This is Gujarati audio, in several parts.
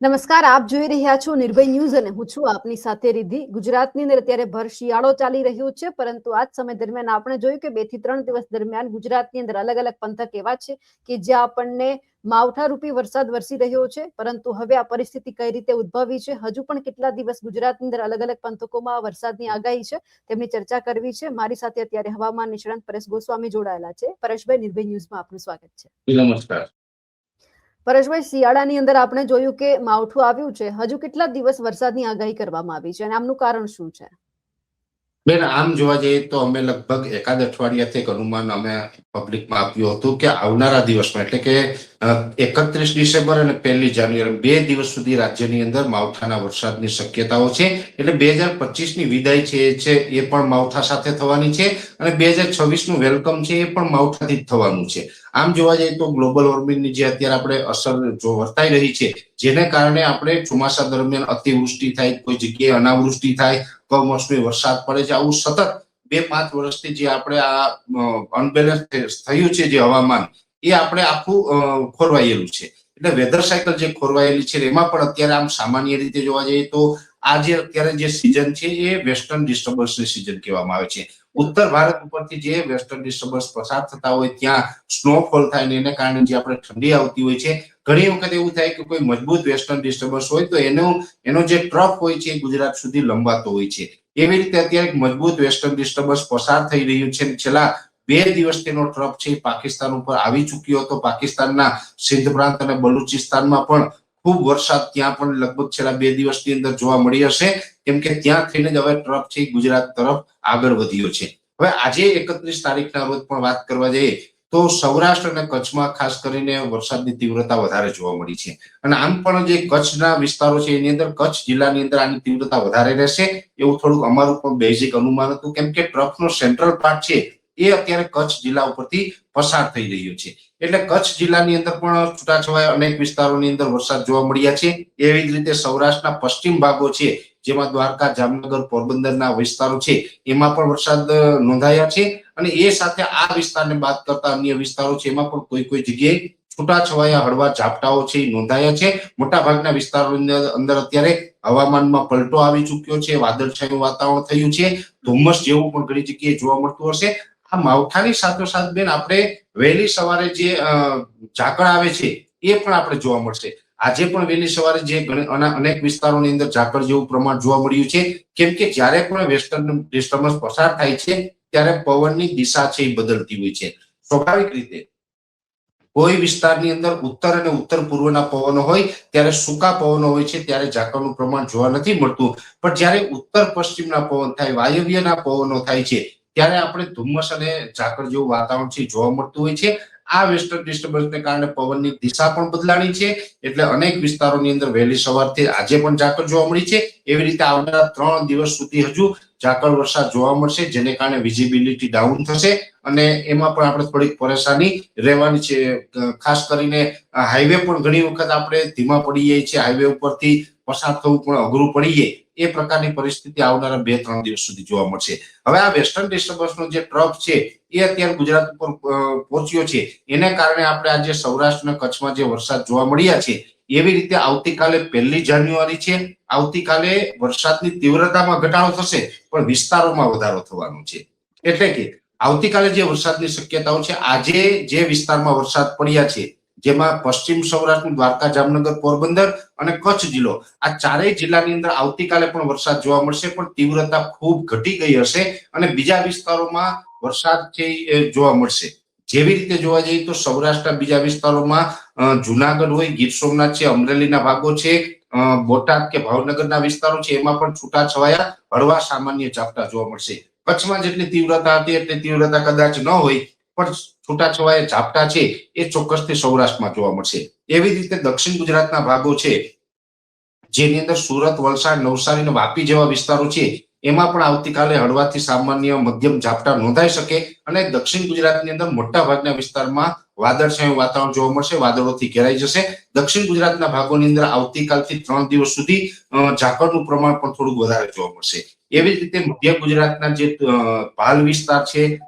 નમસ્કાર, આપ જોઈ રહ્યા છો નિર્ભય ન્યૂઝ અને હું છું આપની સાથે રિદ્ધિ. ગુજરાતની અંદર અત્યારે ભર શિયાળો ચાલી રહ્યો છે, પરંતુ આ જ સમય દરમિયાન આપણે જોયું કે 2 થી 3 દિવસ દરમિયાન ગુજરાતની અંદર અલગ અલગ પંથક એવા છે કે જ્યાં આપણને માવઠારૂપી વરસાદ વરસી રહ્યો છે. પરંતુ હવે આ પરિસ્થિતિ કઈ રીતે ઉદ્ભવી છે, હજુ પણ કેટલા દિવસ ગુજરાતની અંદર અલગ અલગ પંથકોમાં વરસાદની આગાહી છે, તેમની ચર્ચા કરવી છે. મારી સાથે અત્યારે હવામાન નિષ્ણાંત પરેશ ગોસ્વામી જોડાયેલા છે. પરેશભાઈ, નિર્ભય ન્યૂઝમાં આપનું સ્વાગત છે. નમસ્કાર પરેશભાઈ, શિયાળાની અંદર આપણે જોયું કે માવઠું આવ્યું છે, હજુ કેટલા દિવસ વરસાદની આગાહી કરવામાં આવી છે અને આમનું કારણ શું છે? બેન, આમ જોવા જઈએ તો અમે લગભગ એકાદ અઠવાડિયાથી એક અનુમાન અમે પબ્લિકમાં આપ્યું હતું કે આવનારા દિવસમાં એટલે કે 31 ડિસેમ્બર અને 1 જાન્યુઆરી 2 દિવસ સુધી રાજ્યની અંદર માવઠાના વરસાદની શક્યતાઓ છે. એટલે 2025ની વિદાય છે એ પણ માવઠા સાથે થવાની છે અને 2026નું વેલકમ છે એ પણ માવઠાથી જ થવાનું છે. આમ જોવા જઈએ તો ગ્લોબલ વોર્મિંગની જે અત્યારે આપણે અસર જો વર્તાઈ રહી છે, જેને કારણે આપણે ચોમાસા દરમિયાન અતિવૃષ્ટિ થાય, કોઈ જગ્યાએ અનાવૃષ્ટિ થાય, કમોસમી વરસાદ પડે છે. આવું સતત 2-5 વર્ષથી જે આપણે આ અનબેલેન્સ થયું છે જે હવામાન, એ આપણે આખું ખોરવાયેલું છે. એટલે વેધર સાયકલ જે ખોરવાયેલી છે એમાં પણ અત્યારે આમ સામાન્ય રીતે જોવા જઈએ તો આ જે અત્યારે જે સિઝન છે એ વેસ્ટર્ન ડિસ્ટર્બન્સની સિઝન કહેવામાં આવે છે. ઉત્તર ભારત ઉપરથી જે વેસ્ટર્ન ડિસ્ટર્બન્સ પસાર થતા હોય ત્યાં સ્નોફોલ થાય ને એને કારણે જે આપણે ઠંડી આવતી હોય છે. ઘણી વખત એવું થાય કે કોઈ મજબૂત વેસ્ટર્ન ડિસ્ટર્બન્સ હોય તો એનો જે ટ્રફ હોય છે એ ગુજરાત સુધી લંબાતો હોય છે. એવી રીતે અત્યારે એક મજબૂત વેસ્ટર્ન ડિસ્ટર્બન્સ પસાર થઈ રહ્યું છે. છેલ્લા 2 દિવસ તેનો ટ્રફ છે પાકિસ્તાન ઉપર આવી ચૂક્યો હતો. પાકિસ્તાનના સિંધ પ્રાંત અને બલુચિસ્તાનમાં પણ ખૂબ વરસાદ ત્યાં પણ લગભગ છેલ્લા 2 દિવસની અંદર જોવા મળી હશે, કેમ કે ત્યાં થઈને જ હવે ટ્રફ છે ગુજરાત તરફ આગળ વધ્યો છે. હવે આજે 31 તારીખના રોજ પણ વાત કરવા જઈએ તો સૌરાષ્ટ્ર અને કચ્છમાં ખાસ કરીને વરસાદની તીવ્રતા વધારે જોવા મળી છે. અને આમ પણ જે કચ્છના વિસ્તારો છે એની અંદર કચ્છ જિલ્લાની અંદર આની તીવ્રતા વધારે રહેશે એવું થોડુંક અમારું પણ બેઝિક અનુમાન હતું, કેમ કે ટ્રફનો સેન્ટ્રલ પાર્ટ છે એ અત્યારે કચ્છ જિલ્લા ઉપરથી પસાર થઈ રહ્યો છે. એટલે કચ્છ જિલ્લાની અંદર પણ છૂટાછવાયા અનેક વિસ્તારોની અંદર વરસાદ જોવા મળ્યા છે. એવી જ રીતે સૌરાષ્ટ્રના પશ્ચિમ ભાગો છે, જેમાં દ્વારકા, જામનગર, પોરબંદરના વિસ્તારો છે, એમાં પણ વરસાદ નોંધાયા છે. અને એ સાથે આ વિસ્તારને બાદ કરતા અન્ય વિસ્તારો છે એમાં પણ કોઈ જગ્યાએ છૂટાછવાયા હળવા ઝાપટાઓ છે નોંધાયા છે. મોટાભાગના વિસ્તારોની અંદર અત્યારે હવામાનમાં પલટો આવી ચૂક્યો છે, વાદળછાયું વાતાવરણ થયું છે, ધુમ્મસ જેવું પણ ઘણી જગ્યાએ જોવા મળતું હશે. આ માવઠાની સાથોસાથ બેન આપણે વહેલી સવારે જે ઝાકળ આવે છે એ પણ આપણે જોવા મળશે. આજે પણ વહેલી સવારે જે અનેક વિસ્તારોની અંદર ઝાકળ જેવું પ્રમાણ જોવા મળ્યું છે, કેમ કે જ્યારે પણ વેસ્ટર્ન ડિસ્ટર્બન્સ પસાર થાય છે ત્યારે પવનની દિશા છે એ બદલતી હોય છે. સ્વાભાવિક રીતે કોઈ વિસ્તારની અંદર ઉત્તર અને ઉત્તર પૂર્વના પવનો હોય ત્યારે સૂકા પવનો હોય છે, ત્યારે ઝાકળનું પ્રમાણ જોવા નથી મળતું. પણ જ્યારે ઉત્તર પશ્ચિમના પવન થાય, વાયવ્યના પવનો થાય છે, ત્યારે આપણે ધુમ્મસ અને ઝાકળ જેવું વાતાવરણ છે જોવા મળતું હોય છે. આ વેસ્ટર્ન ડિસ્ટર્બન્સને કારણે પવનની દિશા પણ બદલાણી છે. એટલે અનેક વિસ્તારોની અંદર વહેલી સવારથી આજે પણ ઝાકળ જોવા મળી છે. એવી રીતે આવનારા 3 દિવસ સુધી હજુ ઝાકળ વરસાદ જોવા મળશે, જેને કારણે વિઝિબિલિટી ડાઉન થશે અને એમાં પણ આપણે થોડીક પરેશાની રહેવાની છે. ખાસ કરીને હાઈવે પણ ઘણી વખત આપણે ધીમા પડી જાય છે, હાઈવે ઉપરથી પસાર થવું પણ અઘરું પડી જાય એ પ્રકારની પરિસ્થિતિ આવનારા 2-3 દિવસ સુધી જોવા મળશે. હવે આ વેસ્ટર્ન ડિસ્ટર્બન્સનો જે ટ્રફ છે એ અત્યારે ગુજરાત ઉપર પહોંચ્યો છે, એને કારણે આપણે આજે સૌરાષ્ટ્ર અને કચ્છમાં જે વરસાદ જોવા મળ્યા છે, એવી રીતે આવતીકાલે 1 જાન્યુઆરી છે. આવતીકાલે વરસાદની તીવ્રતામાં ઘટાડો થશે પણ વિસ્તારોમાં વધારો થવાનો છે. એટલે કે આવતીકાલે જે વરસાદની શક્યતાઓ છે, આજે જે વિસ્તારમાં વરસાદ પડ્યા છે જેમાં પશ્ચિમ સૌરાષ્ટ્ર, દ્વારકા, જામનગર, પોરબંદર અને કચ્છ જિલ્લો, આ ચારેય જિલ્લાની અંદર આવતીકાલે પણ વરસાદ જોવા મળશે, પણ તીવ્રતા ખૂબ ઘટી ગઈ હશે અને બીજા વિસ્તારોમાં વરસાદ છે એ જોવા મળશે. જેવી રીતે જોવા જઈએ તો સૌરાષ્ટ્રના બીજા વિસ્તારોમાં જુનાગઢ હોય, ગીર સોમનાથ છે, અમરેલીના ભાગો છે, બોટાદ કે ભાવનગરના વિસ્તારો છે, એમાં પણ છૂટાછવાયા હળવા સામાન્ય ઝાપટા જોવા મળશે. કચ્છમાં જેટલી તીવ્રતા હતી એટલી તીવ્રતા કદાચ ન હોય, પણ છૂટાછવાયા ઝાપટા છે એ ચોક્કસથી સૌરાષ્ટ્રમાં જોવા મળશે. એવી રીતે દક્ષિણ ગુજરાતના ભાગો છે, જેની અંદર સુરત, વલસાડ, નવસારી અને વાપી જેવા વિસ્તારો છે, એમાં પણ આવતીકાલે હળવાથી સામાન્ય મધ્યમ ઝાપટા નોંધાઈ શકે અને દક્ષિણ ગુજરાતની અંદર મોટા ભાગના વિસ્તારમાં વાદળછાયું વાતાવરણ જોવા મળશે, વાદળોથી ઘેરાઈ જશે. દક્ષિણ ગુજરાતના ભાગોની અંદર આવતીકાલથી 3 દિવસ સુધી ઝાકળનું પ્રમાણ પણ થોડું વધારે જોવા મળશે. એવી જ રીતે મધ્ય ગુજરાતના જે ભાલ વિસ્તાર છે,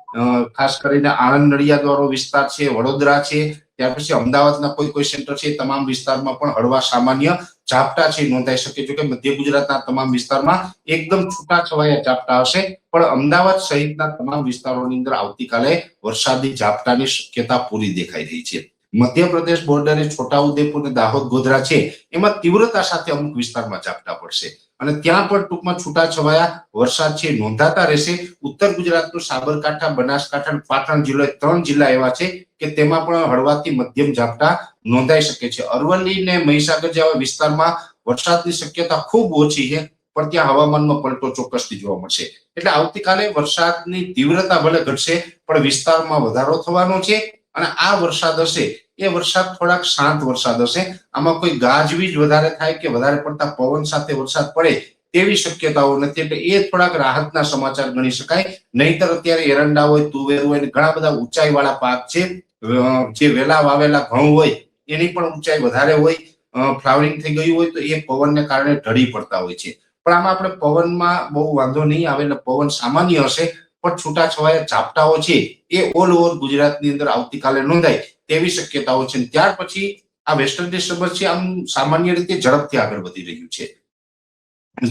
ખાસ કરીને આણંદ નડિયાદ વાળો વિસ્તાર છે, વડોદરા છે, ત્યાર પછી અમદાવાદના કોઈ સેન્ટર છે, તમામ વિસ્તારમાં પણ હળવા સામાન્ય ઝાપટા છે નોંધાઈ શકે છે કે મધ્ય ગુજરાતના તમામ વિસ્તારમાં એકદમ છૂટાછવાયા ઝાપટા હશે, પણ અમદાવાદ સહિતના તમામ વિસ્તારોની અંદર આવતીકાલે વરસાદી ઝાપટાની શક્યતા પૂરી દેખાઈ રહી છે. મધ્યપ્રદેશ બોર્ડરે છોટાઉદેપુર અને દાહોદ ગોધરા છે એમાં તીવ્રતા સાથે અમુક વિસ્તારમાં ઝાપટા પડશે અને ત્યાં પણ ટૂંકમાં છૂટાછવાયા વરસાદ છે નોંધાતા રહેશે. ઉત્તર ગુજરાતનું સાબરકાંઠા, બનાસકાંઠા અને પાટણ જિલ્લો 3 જિલ્લા એવા છે કે તેમાં પણ હળવાથી મધ્યમ ઝાપટા નોંધાઈ શકે છે. અરવલ્લી ને મહીસાગર જેવા વિસ્તારમાં વરસાદની શક્યતા ખૂબ ઓછી છે, પણ ત્યાં હવામાનમાં પલટો ચોક્કસથી જોવા મળશે. એટલે આવતીકાલે વરસાદની તીવ્રતા ભલે ઘટશે પણ વિસ્તારમાં વધારો થવાનો છે અને આ વરસાદ હશે એ વરસાદ થોડાક શાંત વરસાદ હશે. આમાં કોઈ ગાજવીજ વધારે થાય કે વધારે પડતા પવન સાથે વરસાદ પડે તેવી શક્યતાઓ નથી, એટલે એ થોડાક રાહતના સમાચાર ગણી શકાય. નહીતર અત્યારે એરંડા હોય, તુવેર હોય, ઘણા બધા ઊંચાઈ વાળા પાક છે, જે વેલા વાવેલા ઘઉં હોય એની પણ ઊંચાઈ વધારે હોય, ફ્લાવરિંગ થઈ ગયું હોય તો એ પવનને કારણે ઢળી પડતા હોય છે. પણ આમાં આપણે પવનમાં બહુ વાંધો નહીં આવે, એટલે પવન સામાન્ય હશે, પણ છૂટાછવાયા ઝાપટાઓ છે એ ઓલ ઓવર ગુજરાતની અંદર આવતીકાલે નોંધાય તેવી શક્યતાઓ છે. ત્યાર પછી આ વેસ્ટર્ન ડિસ્ટર્બન્સ છે આમ સામાન્ય રીતે ઝડપથી આગળ વધી રહ્યું છે.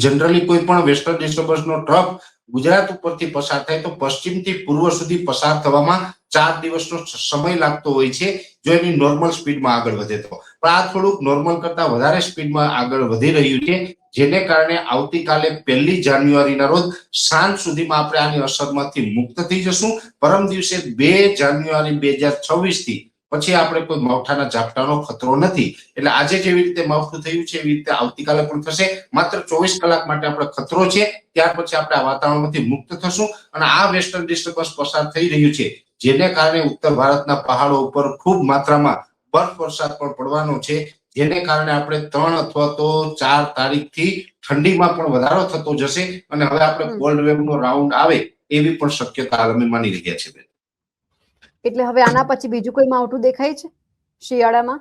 જનરલી કોઈ પણ વેસ્ટર્ન ડિસ્ટર્બન્સનો ટ્રફ ગુજરાત ઉપરથી પસાર થાય તો પશ્ચિમથી પૂર્વ સુધી પસાર થવામાં 4 દિવસનો સમય લાગતો હોય છે જો એની નોર્મલ સ્પીડમાં આગળ વધે તો. પણ આ થોડુંક નોર્મલ કરતા વધારે સ્પીડમાં આગળ વધી રહ્યું છે, જેને કારણે આવતીકાલે 1 જાન્યુઆરીના રોજ સાંજ સુધીમાં આપણે આની અસરમાંથી મુક્ત થઈ જશું. પરમ દિવસે 2 જાન્યુઆરી 2026 થી પછી આપણે કોઈ માવઠાના ઝાપટાનો ખતરો નથી. એટલે આજે જેવી રીતે માવઠું થયું છે એવી રીતે આવતીકાલે પણ થશે. માત્ર 24 કલાક માટે આપણે ખતરો છે, ત્યાર પછી આપણે આ વાતાવરણમાંથી મુક્ત થશું અને આ વેસ્ટર્ન ડિસ્ટર્બન્સ પસાર થઈ રહ્યું છે, જેને કારણે ઉત્તર ભારતના પહાડો ઉપર ખૂબ માત્રામાં બરફ વરસાદ પણ પડવાનો છે, જેને કારણે આપણે 3 અથવા તો 4 તારીખથી ઠંડીમાં પણ વધારો થતો જશે અને હવે આપણે કોલ્ડ વેવનો રાઉન્ડ આવે એવી પણ શક્યતા અમે માની રહ્યા છીએ. એટલે હવે આના પછી બીજું કોઈ માવઠું દેખાય છે શિયાળામાં?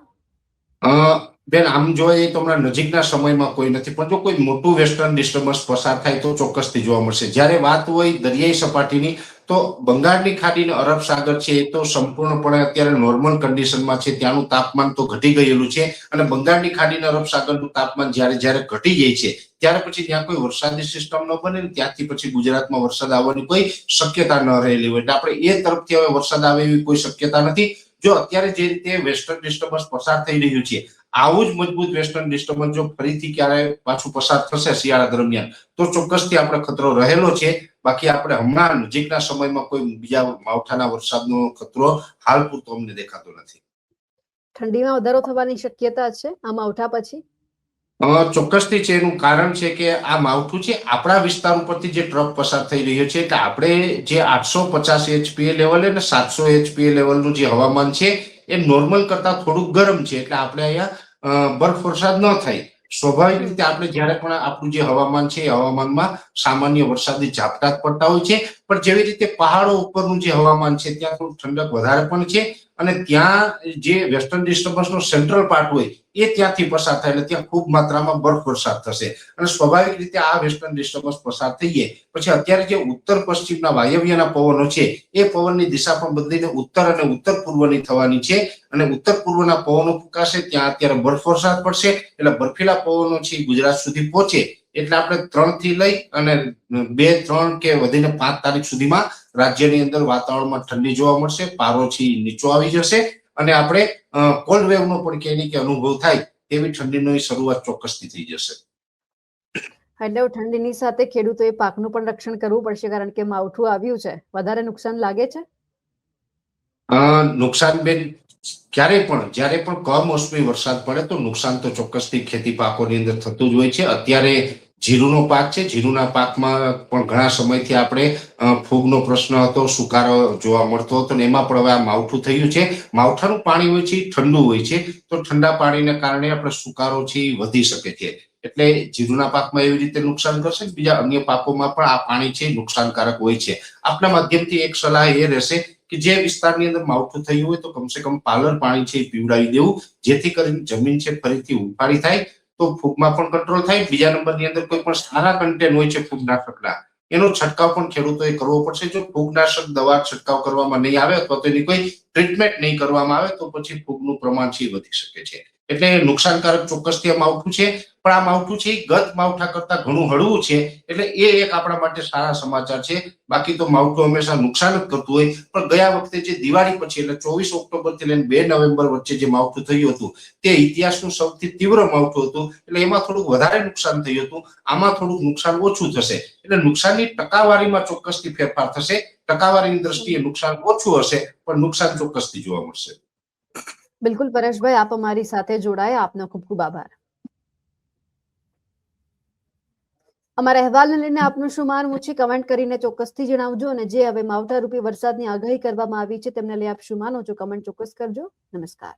બેન આમ જોઈએ તો હમણાં નજીકના સમયમાં કોઈ નથી, પણ જો કોઈ મોટું વેસ્ટર્ન ડિસ્ટર્બન્સ પસાર થાય તો ચોક્કસથી જોવા મળશે. જ્યારે વાત હોય દરિયાઈ સપાટીની તો બંગાળની ખાડી અને અરબ સાગર છે એ તો સંપૂર્ણપણે અત્યારે નોર્મલ કન્ડિશનમાં છે, ત્યાંનું તાપમાન તો ઘટી ગયેલું છે અને બંગાળની ખાડી અને અરબ સાગરનું તાપમાન જ્યારે ઘટી જાય છે ત્યારે પછી ત્યાં કોઈ વરસાદી સિસ્ટમ ન બને ને ત્યાંથી પછી ગુજરાતમાં વરસાદ આવવાની કોઈ શક્યતા ન રહેલી હોય, એટલે આપણે એ તરફથી હવે વરસાદ આવે એવી કોઈ શક્યતા નથી. જો અત્યારે જે રીતે વેસ્ટર્ન ડિસ્ટર્બન્સ પસાર થઈ રહ્યું છે આવું જ મજબૂત વેસ્ટર્ન ડિસ્ટર્બન્સ જો ફરીથી ક્યારે પાછું પસાર થશે શિયાળા દરમિયાન તો ચોક્કસથી આપણે ખતરો રહેલો છે. બાકી આપણે હમણાં નજીકના સમયમાં કોઈ બીજા માવઠાના વરસાદનો ખતરો હાલ પૂરતો અમને દેખાતો નથી. ઠંડીમાં વધારો થવાની શક્યતા છે આ માવઠા પછી? ચોક્કસથી છે. એનું કારણ છે કે આ માવઠું છે આપણા વિસ્તાર ઉપરથી જે ટ્રફ પસાર થઈ રહ્યો છે, એટલે આપણે જે 850 HPA લેવલ અને 700 HPA લેવલનું જે હવામાન છે એ નોર્મલ કરતા થોડુંક ગરમ છે, એટલે આપણે અહીંયા બરફ વરસાદ ન થાય. સ્વાભાવિક રીતે આપણે જ્યારે પણ આપણું જે હવામાન છે એ હવામાનમાં સામાન્ય વરસાદી ઝાપટા પડતા હોય છે, પણ જેવી રીતે પહાડો ઉપરનું જે હવામાન છે ત્યાં થોડું ઠંડક વધારે પણ છે અને ત્યાં જે વેસ્ટર્ન ડિસ્ટર્બન્સનો સેન્ટ્રલ પાર્ટ હોય એ ત્યાંથી પસાર થાય એટલે ત્યાં ખૂબ માત્રામાં બરફ વરસાદ થશે અને સ્વાભાવિક રીતે આ વેસ્ટર્ન ડિસ્ટર્બન્સ પસાર થઈ જાય પછી અત્યારે જે ઉત્તર પશ્ચિમના વાયવ્યના પવનો છે એ પવનની દિશા પણ બદલીને ઉત્તર અને ઉત્તર પૂર્વની થવાની છે અને ઉત્તર પૂર્વના પવનો ફૂંકાશે, ત્યાં અત્યારે બરફ વરસાદ પડશે એટલે બર્ફીલા પવનો છે ગુજરાત સુધી પહોંચે એટલે આપણે 3 થી લઈ અને 2, 3 કે વધીને 5 તારીખ સુધીમાં રાજ્યની અંદર વાતાવરણમાં ઠંડી જોવા મળશે, પારો છે નીચો આવી જશે અને આપણે કોલ્ડ વેવનો પણ કે અનુભવ થાય તેવી ઠંડીની શરૂઆત ચોક્કસથી થઈ જશે. એટલે ઠંડીની સાથે ખેડૂતોએ પાકનું પણ રક્ષણ કરવું પડશે કારણ કે માવઠું આવ્યું છે. વધારે નુકસાન લાગે છે? નુકસાન બેન જ્યારે પણ કમોસમી વરસાદ પડે તો નુકસાન તો ચોક્કસથી ખેતી પાકોની અંદર થતું જ હોય છે. અત્યારે જીરુનો પાક છે, જીરુના પાકમાં પણ ઘણા સમયથી આપણે ફૂગનો પ્રશ્ન હતો, સુકારો જોવા મળતો હતો ને એમાં પણ હવે આ માવઠું થયું છે. માવઠાનું પાણી હોય છે ઠંડુ હોય છે તો ઠંડા પાણીને કારણે આપણે સુકારો છે વધી શકે છે, એટલે જીરુના પાકમાં એવી રીતે નુકસાન કરશે. બીજા અન્ય પાકોમાં પણ આ પાણી છે નુકસાનકારક હોય છે. આપણા માધ્યમથી એક સલાહ એ રહેશે કે જે વિસ્તારની અંદર માવઠું થયું હોય તો કમસે કમ પાલર પાણી છે પીવડાવી દેવું, જેથી કરીને જમીન છે ફરીથી ઉફાળી થાય તો ફૂગમાં પણ કંટ્રોલ થાય. બીજા નંબરની અંદર કોઈ પણ સારા કન્ટેન્ટ હોય છે ફૂગનાશકના એનો છંટકાવ પણ ખેડૂતોએ કરવો પડશે. જો ફૂગનાશક દવા છંટકાવ કરવામાં નહીં આવે અથવા તો એની કોઈ ટ્રીટમેન્ટ નહીં કરવામાં આવે તો પછી ફૂગનું પ્રમાણ છે વધી શકે છે. એટલે નુકસાનકારક ચોક્કસથી આ માવઠું છે, પણ આ માવઠું છે એ ગત માવઠા કરતા ઘણું હળવું છે, એટલે એ એક આપણા માટે સારા સમાચાર છે. બાકી તો માવઠું હંમેશા નુકસાન જ કરતું હોય, પણ ગયા વખતે જે દિવાળી પછી એટલે 24 ઓક્ટોબર થી લઈને 2 નવેમ્બર વચ્ચે જે માવઠું થયું હતું તે ઇતિહાસનું સૌથી તીવ્ર માવઠું હતું, એટલે એમાં થોડુંક વધારે નુકસાન થયું હતું. આમાં થોડુંક નુકસાન ઓછું થશે, એટલે નુકસાનની ટકાવારીમાં ચોક્કસથી ફેરફાર થશે. ટકાવારીની દ્રષ્ટિએ નુકસાન ઓછું હશે, પણ નુકસાન ચોક્કસથી જોવા મળશે. બિલકુલ પરેશભાઈ, આપ અમારી સાથે જોડાયા, આપનો ખૂબ ખૂબ આભાર. અમારા અહેવાલને લઈને આપનું શું માનવું છે કમેન્ટ કરીને ચોક્કસથી જણાવજો, અને જે હવે માવઠા રૂપી વરસાદની આગાહી કરવામાં આવી છે તેમને લઈ આપ શું માનો છો કમેન્ટ ચોક્કસ કરજો. નમસ્કાર.